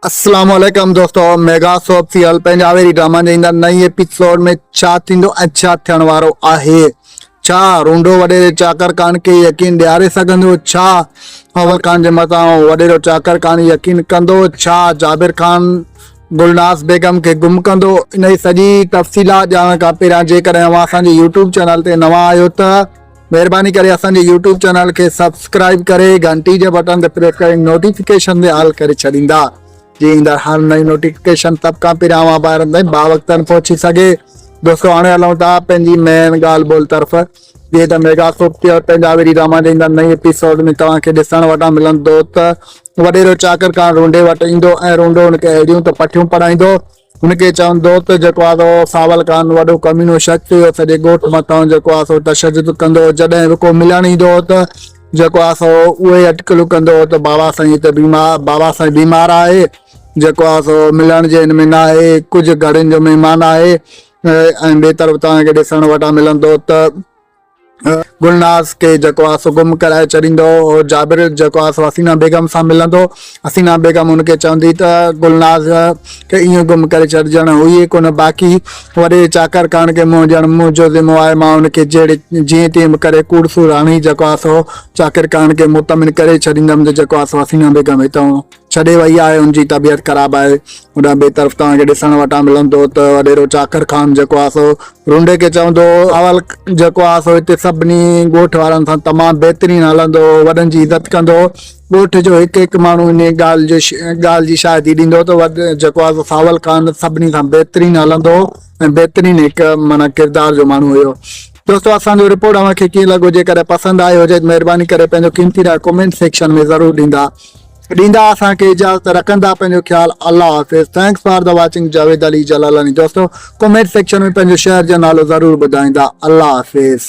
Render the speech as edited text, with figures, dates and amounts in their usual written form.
अस्सलाम वालेकुम दोस्तों, मेगा सोप्सियल पंजाबी ड्रामा जे ईंदड़ नई एपिसोड में छा थींदो ऐं छा थियण वारो आहे। छा रूंडो वॾेरे चाकर खान खे यकीन ॾियारे सघंदो? छा अवल खान जे मथां वॾेरो चाकर खान यकीन कंदो? छा जाबिर खान गुलनाज़ बेगम खे गुम कंदो? इन जी सॼी तफ़सीलात ॼाणण खां पहिरियां जेकॾहिं अव्हां असांजे यूट्यूब चैनल ते नवां आहियो त महिरबानी करे असांजे यूट्यूब चैनल खे सब्सक्राइब करे घंटी जे बटन ते प्रेस करे नोटिफिकेशन ते ऑल करे छॾींदा जी ईंदड़ हर नई नोटिफिकेशन सभ खां पहिरियां अव्हां ॿाहिरि ताईं बावक़्तनि पहुची सघे। दोस्तों हाणे हलूं था पंहिंजी मेन ॻाल्हि ॿोल तरफ़। जीअं त मेगा सोप्सियल पंजाबी ड्रामा जे ईंदड़ नई एपिसोड में तव्हांखे ॾिसण वटां मिलंदो त वॾेरो चाकर खान रूंडे वटि ईंदो ऐं रूंडो हुनखे अहिड़ियूं त पटियूं पढ़ाईंदो। हुनखे चवंदो त जेको आहे सावल खान वॾो कमीनो शख़्स हुयो, सॼे ॻोठ मथां जेको आहे तशद्दुद कंदो। जॾहिं बि को मिलण ईंदो त जेको आहे उहे अटकलूं कंदो त बाबा साईं हिते बाबा साईं बीमार आहे, जेको आहे मिलण जे हिन में न आहे, कुझु घरनि जो महिमान आहे। ऐं ॿिए तरफ़ तव्हांखे ॾिसण वटां मिलंदो त गुलनाज़ खे जेको आहे गुम कराए छॾींदो। और जाबिर जेको आहे हसीना बेगम सां मिलंदो। हसीना बेगम हुनखे चवंदी त गुलनाज़ खे ईअं गुम करे छॾिजण हुई कोन, बाक़ी वॾे चाकर खान खे ॼण मुंहिंजो ज़िम्मो आहे, मां हुनखे जीअं तीअं करे कूड़सूर हाणी जेको आहे चाकर खान खे मुतमिन करे छॾींदमि त जेको आहे हसीना बेगम हितां छॾे वई आहे, हुनजी तबियत ख़राबु आहे। हुन ॿिए तरफ़ तव्हांखे ॾिसण वटां मिलंदो त वॾेरो चाकर खान जेको आहे रूंडे खे चवंदो अवल जेको आहे हिते सभिनी ॻोठ वारनि सां तमामु बहितरीनु हलंदो, वॾनि जी इज़त कंदो। ॻोठ जो हिकु हिकु माण्हू इन ॻाल्हि जी शाहिदी ॾींदो त जेको आहे सावल खान सभिनी सां बहितरीनु हलंदो ऐं बहितरीनु हिकु माना किरदार जो माण्हू हुयो। दोस्तों असांजो रिपोर्ट अव्हांखे कीअं लॻो? जेकॾहिं पसंदि आयो हुजे महिरबानी करे पंहिंजो क़ीमती राय कमेंट सेक्शन में ज़रूरु ॾींदा असांखे इजाज़त रखंदा। पंहिंजो ख्याल। अल्लाह हाफ़िज़। Thanks for the watching. Javed Ali Jalalani. दोस्तों कमेंट सेक्शन में पंहिंजो शहर जो नालो ज़रूरु ॿुधाईंदा। अल्लाह हाफ़िज़।